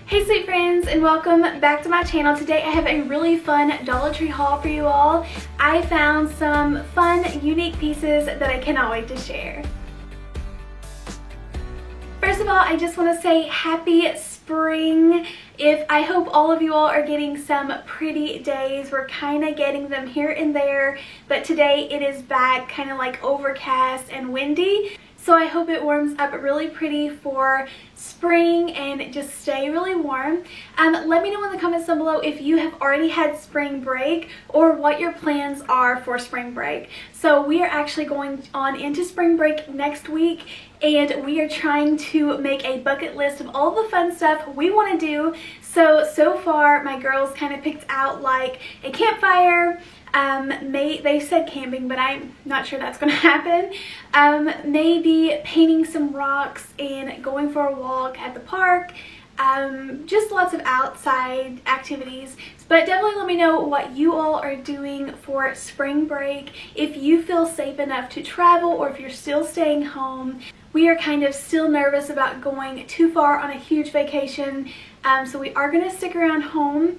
Hey sweet friends, and welcome back to my channel. Today I have a really fun Dollar Tree haul for you all. I found some fun, unique pieces that I cannot wait to share. First of all, I just want to say happy spring. I hope all of you all are getting some pretty days. We're kind of getting them here and there, but today it is back kind of like overcast and windy. So I hope it warms up really pretty for spring and just stay really warm. Let me know in the comments down below if you have already had spring break or what your plans are for spring break. So we are actually going on into spring break next week, and we are trying to make a bucket list of all the fun stuff we want to do. So far my girls kind of picked out like a campfire. They said camping, but I'm not sure that's going to happen. Maybe painting some rocks and going for a walk at the park. Just lots of outside activities. But definitely let me know what you all are doing for spring break. If you feel safe enough to travel or if you're still staying home. We are kind of still nervous about going too far on a huge vacation. So we are going to stick around home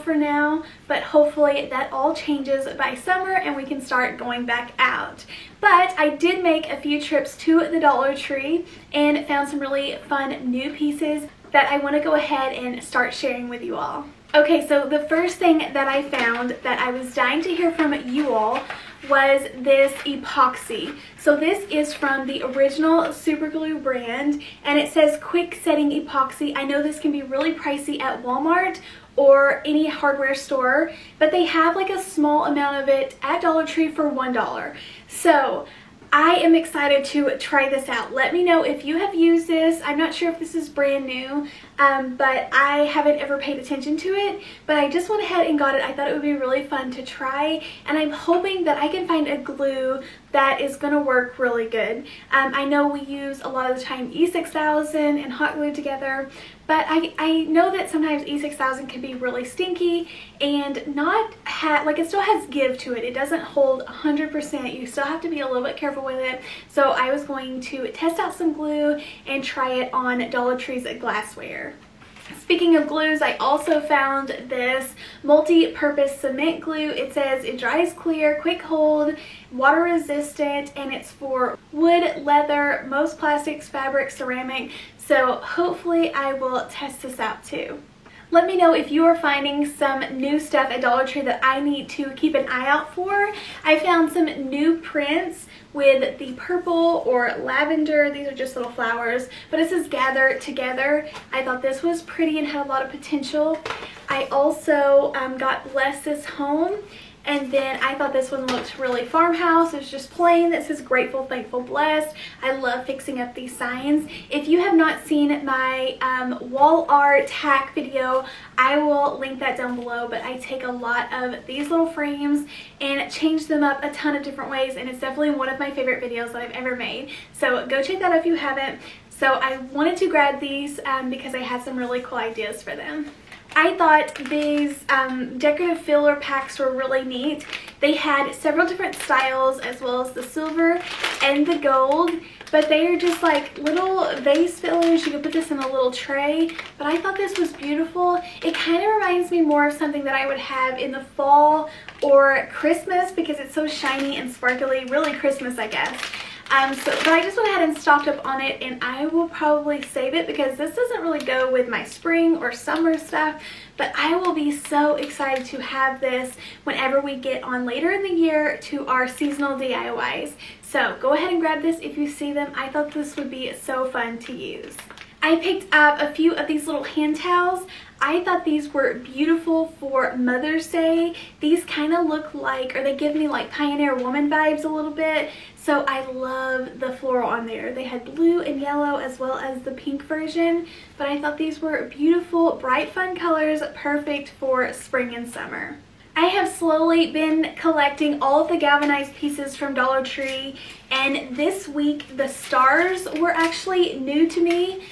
for now, but hopefully that all changes by summer and we can start going back out. But I did make a few trips to the Dollar Tree and found some really fun new pieces that I want to go ahead and start sharing with you all. Okay, so the first thing that I found that I was dying to hear from you all was this epoxy. So this is from the original Super Glue brand, and it says quick setting epoxy. I know this can be really pricey at Walmart or any hardware store, but they have like a small amount of it at Dollar Tree for $1. So I am excited to try this out. Let me know if you have used this. I'm not sure if this is brand new, but I haven't ever paid attention to it. But I just went ahead and got it. I thought it would be really fun to try, and I'm hoping that I can find a glue that is going to work really good. I know we use a lot of the time E6000 and hot glue together, but I know that sometimes E6000 can be really stinky and not like it still has give to it. It doesn't hold 100%. You still have to be a little bit careful with it. So I was going to test out some glue and try it on Dollar Tree's glassware. Speaking of glues, I also found this multi-purpose cement glue. It says it dries clear, quick hold, water resistant, and it's for wood, leather, most plastics, fabric, ceramic. So hopefully I will test this out too. Let me know if you are finding some new stuff at Dollar Tree that I need to keep an eye out for. I found some new prints with the purple or lavender. These are just little flowers, but it says gather together. I thought this was pretty and had a lot of potential. I also got Bless This Home, and then I thought this one looked really farmhouse. It's just plain. That says grateful, thankful, blessed. I love fixing up these signs. If you have not seen my wall art hack video, I will link that down below, but I take a lot of these little frames and change them up a ton of different ways, and it's definitely one of my favorite videos that I've ever made. So go check that out if you haven't. So I wanted to grab these because I had some really cool ideas for them. I thought these decorative filler packs were really neat. They had several different styles as well as the silver and the gold, but they are just like little vase fillers. You can put this in a little tray, but I thought this was beautiful. It kind of reminds me more of something that I would have in the fall or Christmas because it's so shiny and sparkly. Really Christmas, I guess. But I just went ahead and stocked up on it, and I will probably save it because this doesn't really go with my spring or summer stuff, but I will be so excited to have this whenever we get on later in the year to our seasonal DIYs. So go ahead and grab this if you see them. I thought this would be so fun to use. I picked up a few of these little hand towels. I thought these were beautiful for Mother's Day. These kind of look like, or they give me like Pioneer Woman vibes a little bit. So I love the floral on there. They had blue and yellow as well as the pink version. But I thought these were beautiful, bright, fun colors, perfect for spring and summer. I have slowly been collecting all of the galvanized pieces from Dollar Tree, and this week the stars were actually new to me.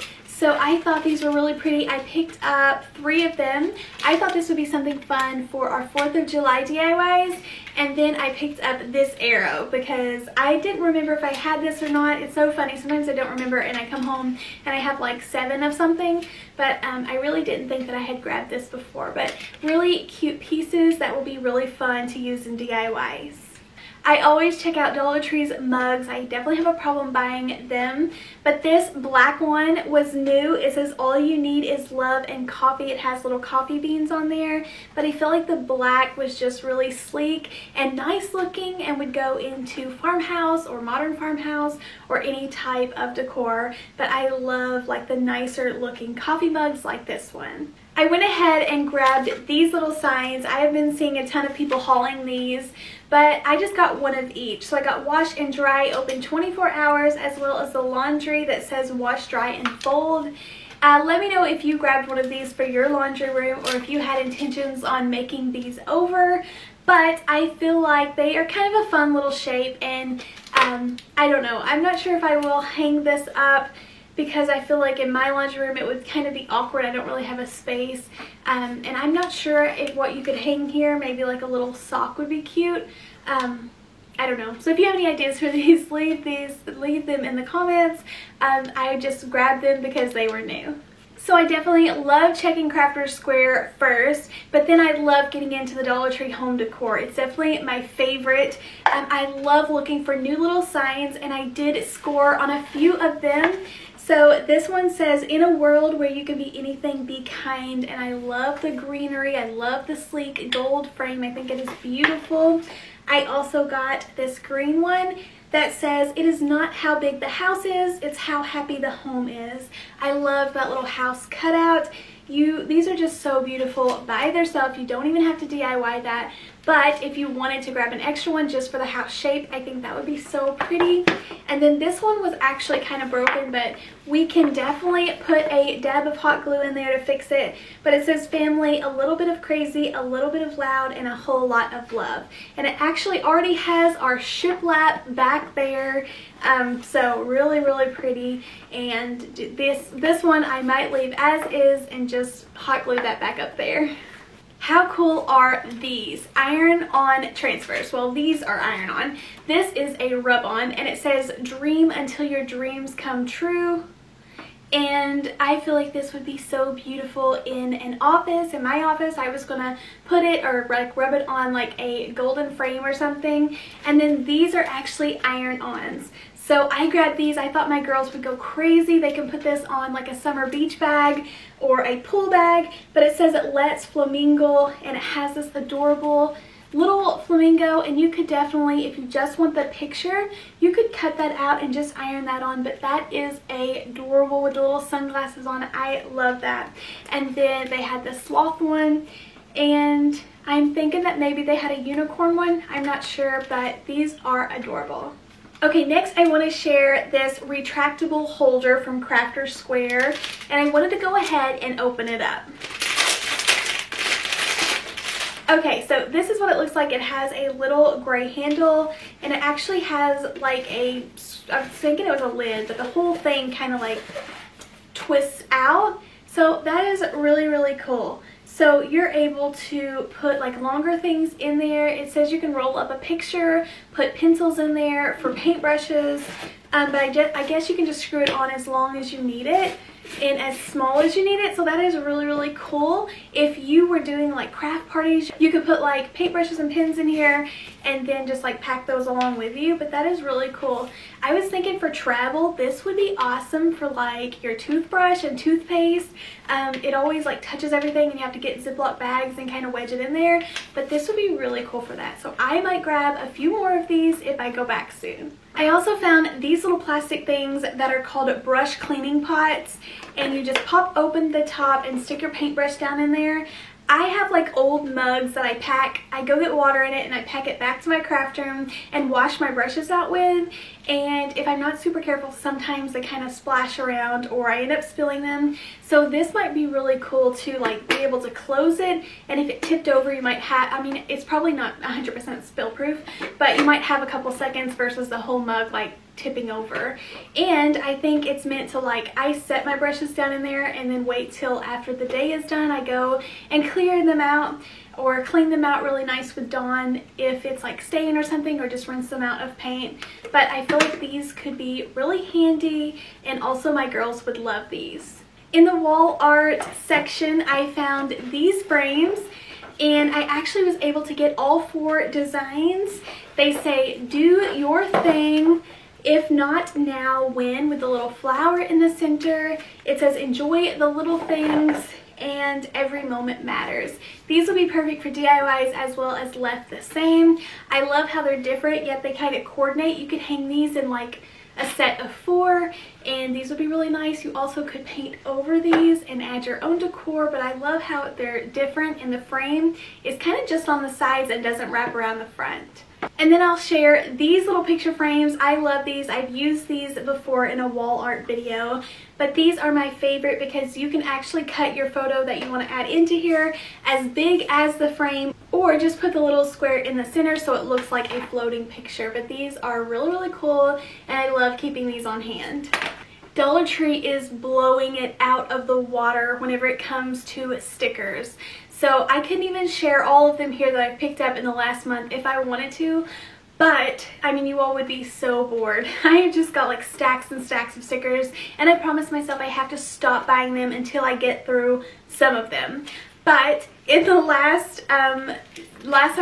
So I thought these were really pretty. I picked up 3 of them. I thought this would be something fun for our 4th of July DIYs. And then I picked up this arrow because I didn't remember if I had this or not. It's so funny. Sometimes I don't remember and I come home and I have like 7 of something. But I really didn't think that I had grabbed this before. But really cute pieces that will be really fun to use in DIYs. I always check out Dollar Tree's mugs. I definitely have a problem buying them. But this black one was new. It says all you need is love and coffee. It has little coffee beans on there. But I feel like the black was just really sleek and nice looking and would go into farmhouse or modern farmhouse or any type of decor. But I love like the nicer looking coffee mugs like this one. I went ahead and grabbed these little signs. I have been seeing a ton of people hauling these, but I just got one of each. So I got wash and dry, open 24 hours, as well as the laundry that says wash, dry, and fold. Let me know if you grabbed one of these for your laundry room or if you had intentions on making these over. But I feel like they are kind of a fun little shape, and I don't know. I'm not sure if I will hang this up because I feel like in my laundry room it would kind of be awkward. I don't really have a space. And I'm not sure if what you could hang here, maybe like a little sock would be cute. I don't know. So if you have any ideas for these, leave them in the comments. I just grabbed them because they were new. So I definitely love checking Crafter's Square first, but then I love getting into the Dollar Tree home decor. It's definitely my favorite. I love looking for new little signs, and I did score on a few of them. So this one says, in a world where you can be anything, be kind. And I love the greenery. I love the sleek gold frame. I think it is beautiful. I also got this green one that says, it is not how big the house is, it's how happy the home is. I love that little house cutout. These are just so beautiful by themselves. You don't even have to DIY that. But if you wanted to grab an extra one just for the house shape, I think that would be so pretty. And then this one was actually kind of broken, but we can definitely put a dab of hot glue in there to fix it. But it says family, a little bit of crazy, a little bit of loud, and a whole lot of love. And it actually already has our shiplap back there. So really, really pretty. And this one I might leave as is and just hot glue that back up there. How cool are these? Iron-on transfers. Well, these are iron-on. This is a rub-on, and it says, dream until your dreams come true. And I feel like this would be so beautiful in an office. In my office, I was gonna put it or like rub it on like a golden frame or something. And then these are actually iron-ons. So I grabbed these. I thought my girls would go crazy. They can put this on like a summer beach bag or a pool bag, but it says it lets flamingo, and it has this adorable little flamingo, and you could definitely, if you just want the picture, you could cut that out and just iron that on. But that is adorable with the little sunglasses on. I love that. And then they had the sloth one, and I'm thinking that maybe they had a unicorn one. I'm not sure, but these are adorable. Okay, next I want to share this retractable holder from Crafter's Square, and I wanted to go ahead and open it up. Okay, so this is what it looks like. It has a little gray handle, and it actually has like I was thinking it was a lid, but the whole thing kind of like twists out. So that is really, really cool. So you're able to put like longer things in there. It says you can roll up a picture, put pencils in there for paintbrushes, but I guess you can just screw it on as long as you need it and as small as you need it. So that is really, really cool. If you were doing like craft parties, you could put like paintbrushes and pens in here and then just like pack those along with you. But that is really cool. I was thinking for travel, this would be awesome for like your toothbrush and toothpaste. It always like touches everything and you have to get Ziploc bags and kind of wedge it in there. But this would be really cool for that. So I might grab a few more of these if I go back soon. I also found these little plastic things that are called brush cleaning pots, and you just pop open the top and stick your paintbrush down in there. I have like old mugs that I pack. I go get water in it and I pack it back to my craft room and wash my brushes out with. And if I'm not super careful, sometimes they kind of splash around or I end up spilling them. So this might be really cool to like be able to close it. And if it tipped over, you might have, I mean, it's probably not 100% spill proof, but you might have a couple seconds versus the whole mug like tipping over. And I think it's meant to, like, I set my brushes down in there and then wait till after the day is done. I go and clear them out or clean them out really nice with Dawn if it's like stain or something, or just rinse them out of paint. But I feel like these could be really handy, and also my girls would love these. In the wall art section, I found these frames, and I actually was able to get all 4 designs. They say, do your thing. If not now, when, with the little flower in the center. It says, enjoy the little things, and every moment matters. These will be perfect for DIYs as well as left the same. I love how they're different, yet they kind of coordinate. You could hang these in like a set of 4, and these would be really nice. You also could paint over these and add your own decor, but I love how they're different, and the frame is kind of just on the sides and doesn't wrap around the front. And then I'll share these little picture frames. I love these. I've used these before in a wall art video, but these are my favorite because you can actually cut your photo that you want to add into here as big as the frame, or just put the little square in the center so it looks like a floating picture. But these are really, really cool, and I love keeping these on hand. Dollar Tree is blowing it out of the water whenever it comes to stickers. So I couldn't even share all of them here that I've picked up in the last month if I wanted to, but I mean, you all would be so bored. I just got like stacks and stacks of stickers, and I promised myself I have to stop buying them until I get through some of them. But in the last time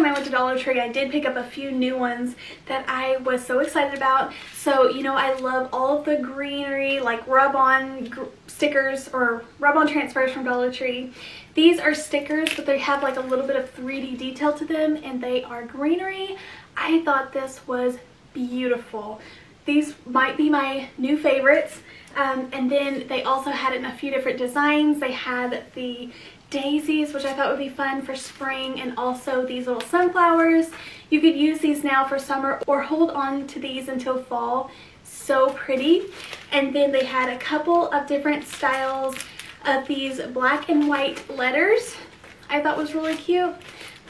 I went to Dollar Tree, I did pick up a few new ones that I was so excited about. So, you know, I love all of the greenery, like rub-on stickers or rub-on transfers from Dollar Tree. These are stickers, but they have like a little bit of 3D detail to them, and they are greenery. I thought this was beautiful. These might be my new favorites. And then they also had it in a few different designs. They had the daisies, which I thought would be fun for spring, and also these little sunflowers. You could use these now for summer or hold on to these until fall. So pretty. And then they had a couple of different styles of these black and white letters. I thought was really cute.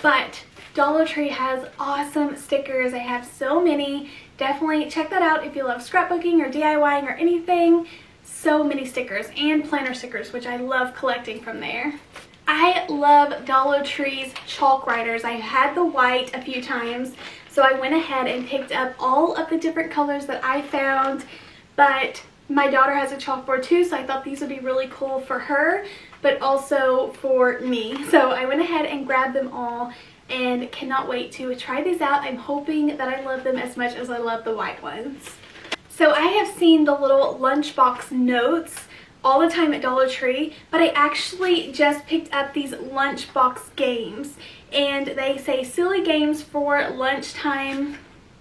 But Dollar Tree has awesome stickers. They have so many. Definitely check that out if you love scrapbooking or DIYing or anything. So many stickers, and planner stickers, which I love collecting from there. I love Dollar Tree's chalk writers. I had the white a few times, so I went ahead and picked up all of the different colors that I found, but my daughter has a chalkboard too, so I thought these would be really cool for her, but also for me. So I went ahead and grabbed them all and cannot wait to try these out. I'm hoping that I love them as much as I love the white ones. So I have seen the little lunchbox notes all the time at Dollar Tree, but I actually just picked up these lunchbox games, and they say silly games for lunchtime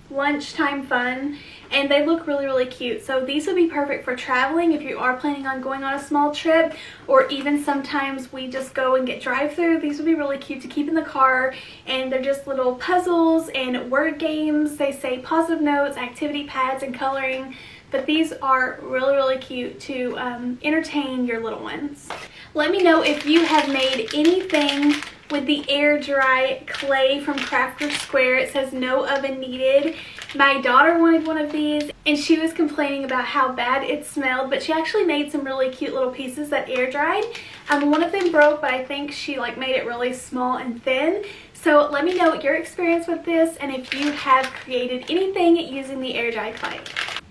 fun, and they look really, really cute. So these would be perfect for traveling if you are planning on going on a small trip, or even sometimes we just go and get drive-through. These would be really cute to keep in the car, and they're just little puzzles and word games. They say positive notes, activity pads, and coloring, but these are really, really cute to entertain your little ones. Let me know if you have made anything with the air dry clay from Crafter's Square. It says no oven needed. My daughter wanted one of these, and she was complaining about how bad it smelled, but she actually made some really cute little pieces that air dried. One of them broke, but I think she like made it really small and thin. So let me know your experience with this, and if you have created anything using the air dry clay.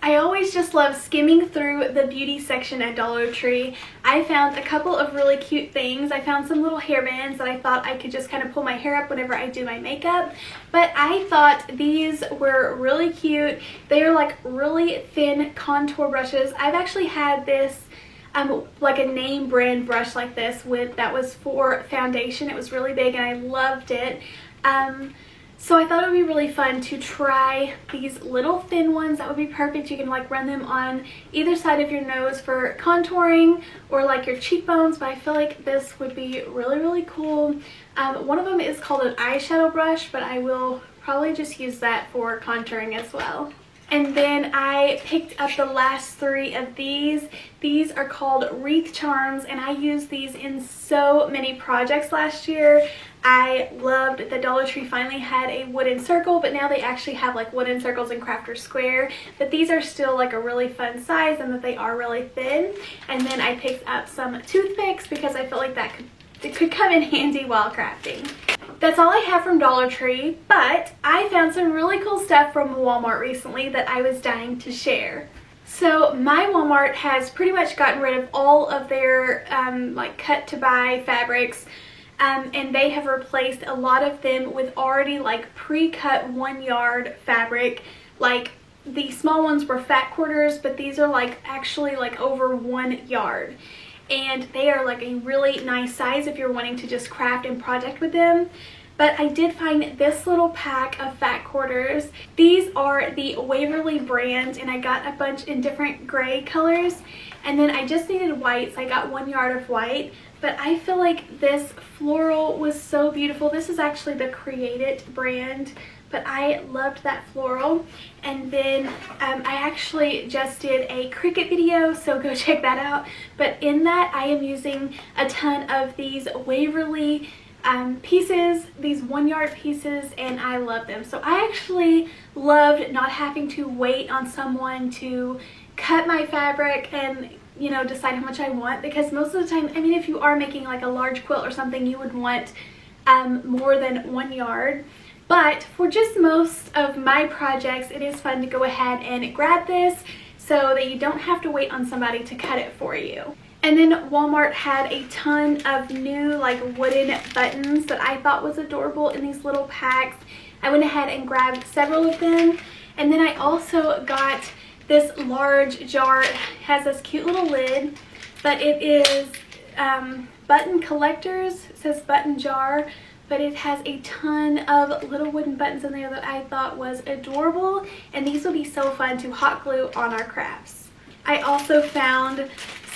I always just love skimming through the beauty section at Dollar Tree. I found a couple of really cute things. I found some little hairbands that I thought I could just kind of pull my hair up whenever I do my makeup. But I thought these were really cute. They are like really thin contour brushes. I've actually had this like a name brand brush like this that was for foundation. It was really big and I loved it. So I thought it would be really fun to try these little thin ones that would be perfect. You can like run them on either side of your nose for contouring or like your cheekbones, but I feel like this would be really, really cool. One of them is called an eyeshadow brush, but I will probably just use that for contouring as well. And then I picked up the last 3 of these. These are called wreath charms, and I used these in so many projects last year. I loved that Dollar Tree finally had a wooden circle, but now they actually have like wooden circles in Crafter Square. But these are still like a really fun size, and that they are really thin. And then I picked up some toothpicks because I felt like it could come in handy while crafting. That's all I have from Dollar Tree, but I found some really cool stuff from Walmart recently that I was dying to share. So my Walmart has pretty much gotten rid of all of their like cut to buy fabrics, and they have replaced a lot of them with already like pre-cut 1 yard fabric. Like the small ones were fat quarters, but these are like actually like over 1 yard. And they are like a really nice size if you're wanting to just craft and project with them. But I did find this little pack of fat quarters. These are the Waverly brand, and I got a bunch in different gray colors. And then I just needed white, so I got 1 yard of white. But I feel like this floral was so beautiful. This is actually the Create It brand, but I loved that floral. And then I actually just did a Cricut video, so go check that out. But in that, I am using a ton of these Waverly pieces, these 1 yard pieces, and I love them. So I actually loved not having to wait on someone to cut my fabric and, you know, decide how much I want, because most of the time, I mean, if you are making like a large quilt or something, you would want more than 1 yard. But for just most of my projects, it is fun to go ahead and grab this so that you don't have to wait on somebody to cut it for you. And then Walmart had a ton of new like wooden buttons that I thought was adorable in these little packs. I went ahead and grabbed several of them. And then I also got this large jar. It has this cute little lid, but it is button collectors. It says button jar, but it has a ton of little wooden buttons in there that I thought was adorable, and these will be so fun to hot glue on our crafts. I also found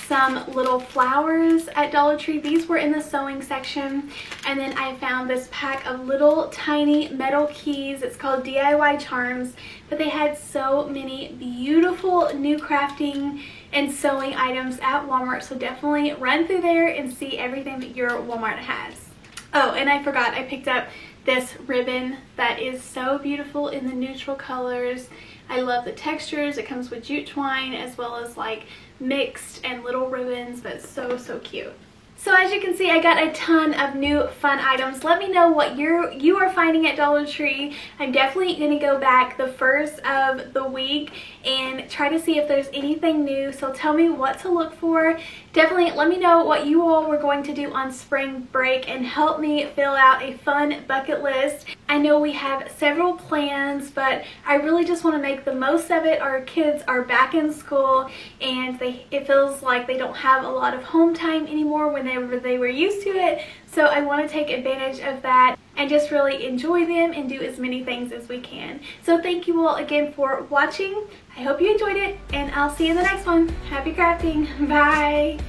some little flowers at Dollar Tree. These were in the sewing section. And then I found this pack of little tiny metal keys. It's called DIY Charms, but they had so many beautiful new crafting and sewing items at Walmart, so definitely run through there and see everything that your Walmart has. Oh, and I forgot, I picked up this ribbon that is so beautiful in the neutral colors. I love the textures. It comes with jute twine as well as like mixed and little ribbons, but so cute. So as you can see, I got a ton of new fun items. Let me know what you are finding at Dollar Tree. I'm definitely going to go back the first of the week and try to see if there's anything new. So tell me what to look for. Definitely let me know what you all were going to do on spring break and help me fill out a fun bucket list. I know we have several plans, but I really just want to make the most of it. Our kids are back in school, and it feels like they don't have a lot of home time anymore whenever they were used to it. So I want to take advantage of that and just really enjoy them and do as many things as we can. So thank you all again for watching. I hope you enjoyed it, and I'll see you in the next one. Happy crafting. Bye.